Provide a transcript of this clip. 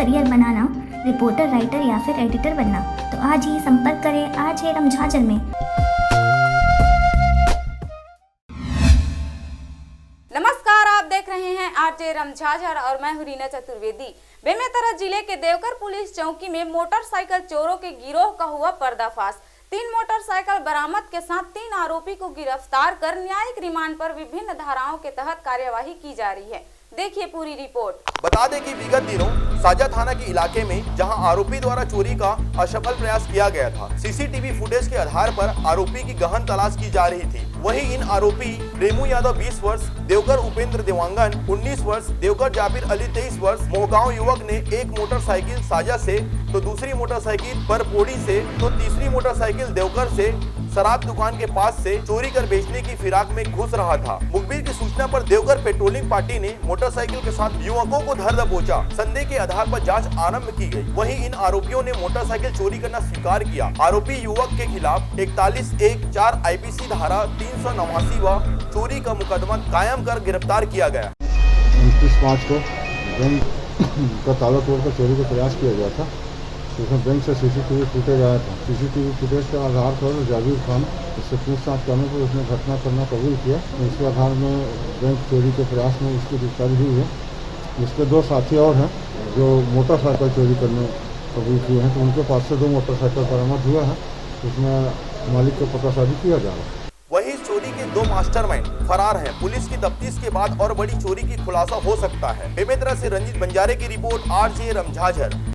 Career बनाना, reporter, writer या फिर editor बनना, तो आज ही संपर्क करें RJ रमझाझर में। नमस्कार, आप देख रहे हैं RJ रमझाझर और मैं हूं रीना चतुर्वेदी। बेमेतरा जिले के देवकर पुलिस चौकी में मोटरसाइकिल चोरों के गिरोह का हुआ पर्दाफाश। 3 मोटरसाइकिल बरामद के साथ 3 आरोपी को गिरफ्तार कर न्यायिक रिमांड पर विभिन्न धाराओं के तहत कार्यवाही की जा रही है। देखिए पूरी रिपोर्ट। बता दें कि विगत दिनों साजा थाना के इलाके में जहां आरोपी द्वारा चोरी का असफल प्रयास किया गया था, सीसीटीवी फुटेज के आधार पर आरोपी की गहन तलाश की जा रही थी। वहीं इन आरोपी रेमू यादव 20 वर्ष, देवकर उपेंद्र देवांगन 19 वर्ष, देवकर जाबिर अली 23 वर्ष, मोहगांव युवक ने एक मोटरसाइकिल साजा से तो दूसरी मोटरसाइकिल बरपोड़ी से तो तीसरी मोटरसाइकिल देवकर से शराब दुकान के पास से चोरी कर बेचने की फिराक में घुस रहा था। मुखबिर की सूचना पर देवकर पेट्रोलिंग पार्टी ने मोटरसाइकिल के साथ युवकों को धर दबोचा। संदेह के आधार पर जांच आरंभ की गई। वहीं इन आरोपियों ने मोटरसाइकिल चोरी करना स्वीकार किया। आरोपी युवक के खिलाफ 41(1)(4) IPC धारा 389 व चोरी का मुकदमा कायम कर गिरफ्तार किया गया। 29 मार्च को बैंक का ताला तोड़कर चोरी का प्रयास किया गया था। उसमें बैंक से सीसीटीवी फुटेज आया था। सीसीटीवी फुटेज के आधार पर जाबिर खान इससे पूछताछ करने पर उसने घटना करना कबूल किया। इसके आधार में बैंक चोरी के प्रयास में उसकी गिरफ्तारी हुई है। इसके 2 साथी और हैं जो मोटरसाइकिल चोरी करने कबूल किए हैं, तो उनके पास से 2 मोटरसाइकिल बरामद हुआ है। उसमें मालिक का पतासाजी किया जा रहा है। वहीं चोरी के 2 मास्टरमाइंड फरार हैं। पुलिस की तफ्तीश के बाद और बड़ी चोरी की खुलासा हो सकता है। बेमेतरा से रंजीत बंजारे की रिपोर्ट, RJ रमझाझर।